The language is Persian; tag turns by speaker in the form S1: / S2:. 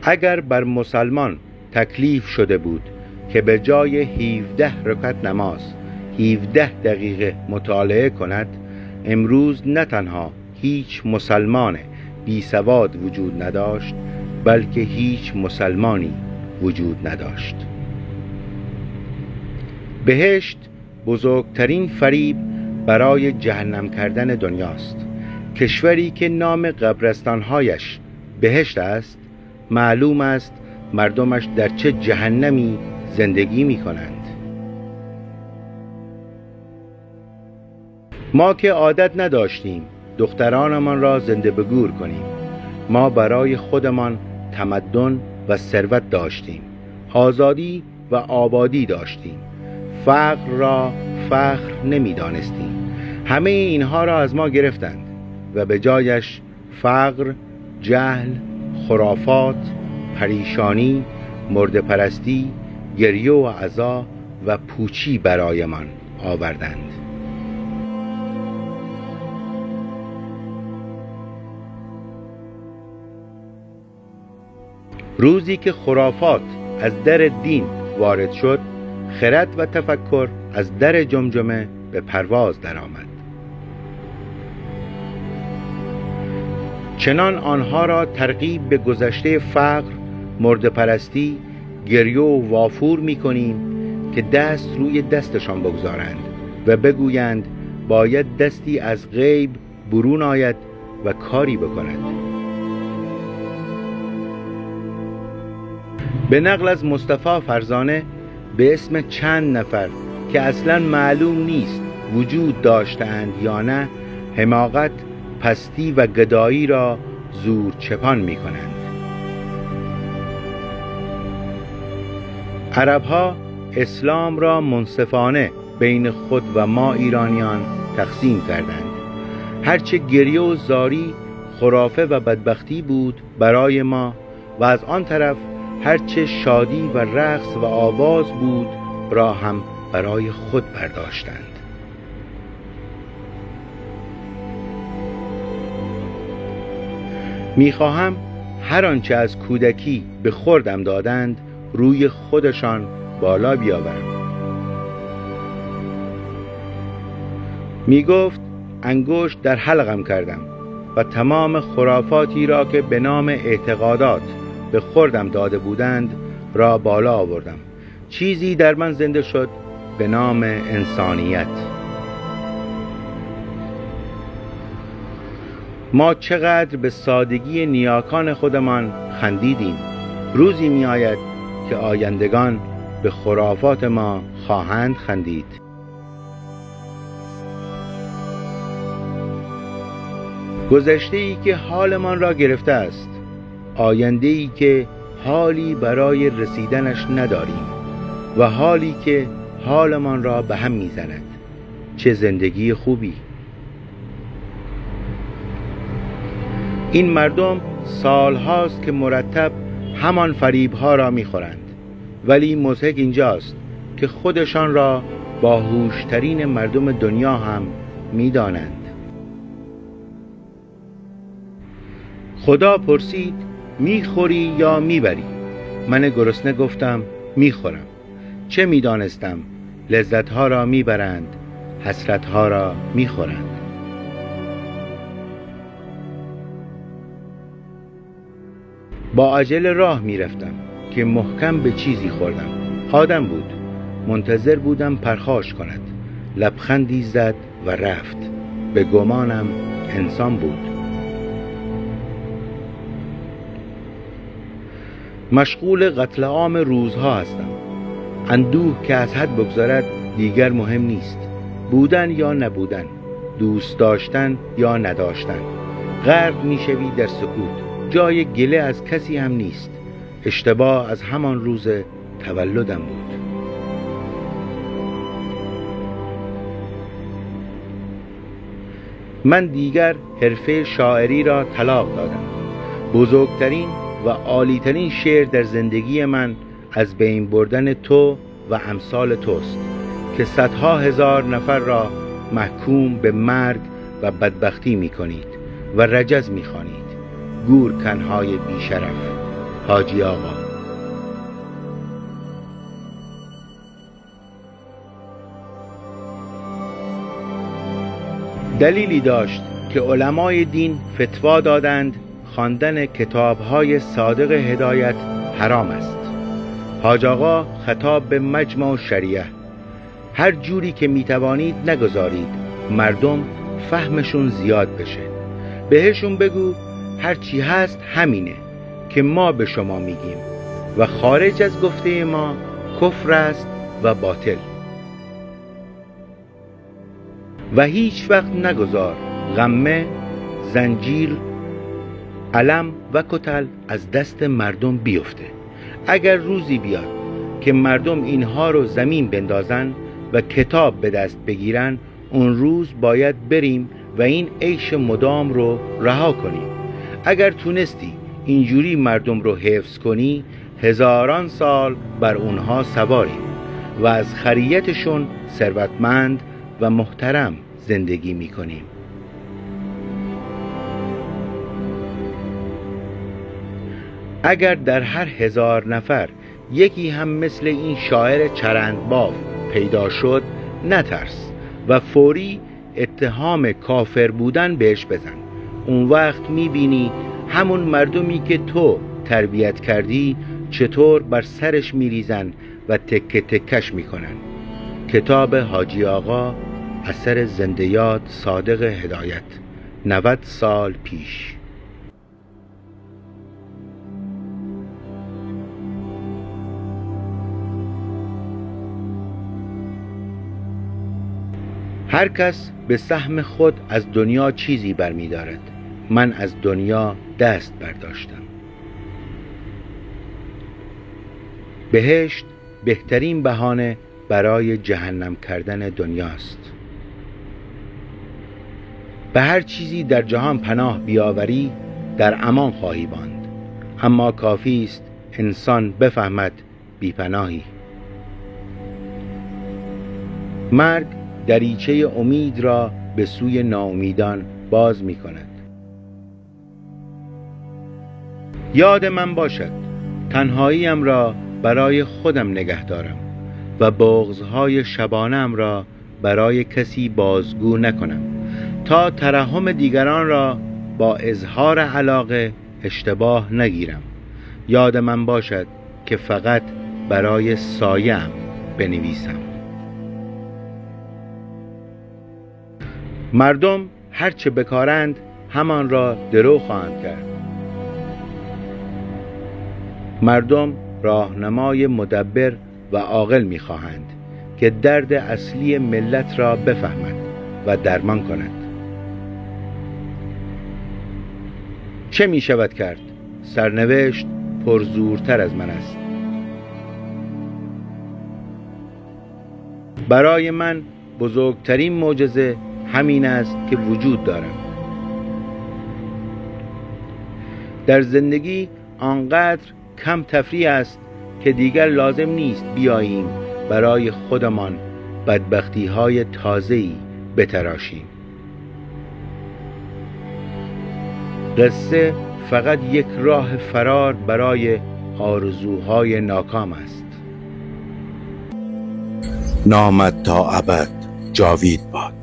S1: اگر بر مسلمان تکلیف شده بود که به جای 17 رکعت نماز 17 دقیقه مطالعه کند، امروز نه تنها هیچ مسلمان بی سواد وجود نداشت، بلکه هیچ مسلمانی وجود نداشت. بهشت بزرگترین فریب برای جهنم کردن دنیاست. کشوری که نام قبرستانهایش بهشت است، معلوم است مردمش در چه جهنمی زندگی می کنند. ما که عادت نداشتیم دخترانمان را زنده به گور کنیم. ما برای خودمان تمدن و ثروت داشتیم، آزادی و آبادی داشتیم، فقر را فخر نمی دانستیم. همه اینها را از ما گرفتند و به جایش فقر، جهل، خرافات، پریشانی، مرده پرستی، گریه و عزا و پوچی برایمان آوردند. روزی که خرافات از در دین وارد شد، خرد و تفکر از در جمجمه به پرواز درآمد. چنان آنها را ترغیب به گذشته فقر، مرده پرستی، گریه و وافور می کنیم که دست روی دستشان بگذارند و بگویند باید دستی از غیب برون آید و کاری بکند. به نقل از مصطفی فرزانه به اسم چند نفر که اصلا معلوم نیست وجود داشتند یا نه، حماقت، پستی و گدایی را زور چپان می کنند. عربها اسلام را منصفانه بین خود و ما ایرانیان تقسیم کردند. هرچه گریه و زاری، خرافه و بدبختی بود برای ما، و از آن طرف هرچه شادی و رقص و آواز بود را هم برای خود برداشتند. میخواهم هر آنچه از کودکی به خوردم دادند روی خودشان بالا بیاورم. میگفت انگشت در حلقم کردم و تمام خرافاتی را که به نام اعتقادات به خوردم داده بودند را بالا آوردم. چیزی در من زنده شد به نام انسانیت. ما چقدر به سادگی نیاکان خودمان خندیدیم. روزی می آید که آیندگان به خرافات ما خواهند خندید. گذشته‌ای که حالمان را گرفته است، آینده‌ای که حالی برای رسیدنش نداریم و حالی که حالمان را به هم می‌زند. چه زندگی خوبی! این مردم سالهاست که مرتب همان فریب‌ها را می‌خورند، ولی مضحک اینجاست که خودشان را باهوشترین مردم دنیا هم می‌دانند. خدا پرسید میخوری یا میبری؟ من گرسنه گفتم میخورم. چه میدانستم لذتها را میبرند، حسرتها را میخورند. با عجله راه میرفتم که محکم به چیزی خوردم. آدم بود. منتظر بودم پرخاش کند. لبخندی زد و رفت. به گمانم انسان بود. مشغول قتل عام روزها هستم. اندوه که از حد بگذرد دیگر مهم نیست. بودن یا نبودن، دوست داشتن یا نداشتن. غرق میشوی در سکوت. جای گله از کسی هم نیست. اشتباه از همان روز تولدم بود. من دیگر حرفه شاعری را طلاق دادم. بزرگترین و عالیترین شعر در زندگی من از بین بردن تو و امثال توست که صدها هزار نفر را محکوم به مرگ و بدبختی می کنید و رجز می خوانید. گورکنهای بیشرف، حاجی آقا. دلیلی داشت که علمای دین فتوا دادند خواندن کتاب‌های صادق هدایت حرام است. حاج آقا خطاب به مجمع شریعه: هر جوری که میتوانید نگذارید مردم فهمشون زیاد بشه. بهشون بگو هر چی هست همینه که ما به شما میگیم و خارج از گفته ما کفر است و باطل. و هیچ وقت نگذار غمه، زنجیر، علم و کتل از دست مردم بیفته. اگر روزی بیاد که مردم اینها رو زمین بندازن و کتاب به دست بگیرن، اون روز باید بریم و این عیش مدام رو رها کنیم. اگر تونستی اینجوری مردم رو حفظ کنی، هزاران سال بر اونها سواریم و از خریتشون ثروتمند و محترم زندگی میکنیم. اگر در هر 1000 نفر یکی هم مثل این شاعر چرندباف پیدا شد، نترس و فوری اتهام کافر بودن بهش بزن. اون وقت میبینی همون مردمی که تو تربیت کردی چطور بر سرش میریزن و تکه تکش میکنن. کتاب حاجی آقا، اثر زندۀاد صادق هدایت، 90 سال پیش. هر کس به سهم خود از دنیا چیزی برمی دارد. من از دنیا دست برداشتم. بهشت بهترین بهانه برای جهنم کردن دنیاست. به هر چیزی در جهان پناه بیاوری در امان خواهی ماند، اما کافی است انسان بفهمد بی‌پناهی. مرگ دریچه امید را به سوی ناامیدان باز می کند. یاد من باشد تنهاییم را برای خودم نگه دارم و بغض‌های شبانه‌ام را برای کسی بازگو نکنم، تا ترحم دیگران را با اظهار علاقه اشتباه نگیرم. یاد من باشد که فقط برای سایه‌ام بنویسم. مردم هرچه بکارند همان را درو خواهند کرد. مردم راهنمای مدبر و عاقل می‌خواهند که درد اصلی ملت را بفهمد و درمان کند. چه می شود کرد؟ سرنوشت پرزورتر از من است. برای من بزرگترین معجزه همین است که وجود دارم. در زندگی آنقدر کم تفریح است که دیگر لازم نیست بیاییم برای خودمان بدبختی‌های تازه‌ای بتراشیم. قصه فقط یک راه فرار برای آرزوهای ناکام است.
S2: نامت تا ابد جاوید باد.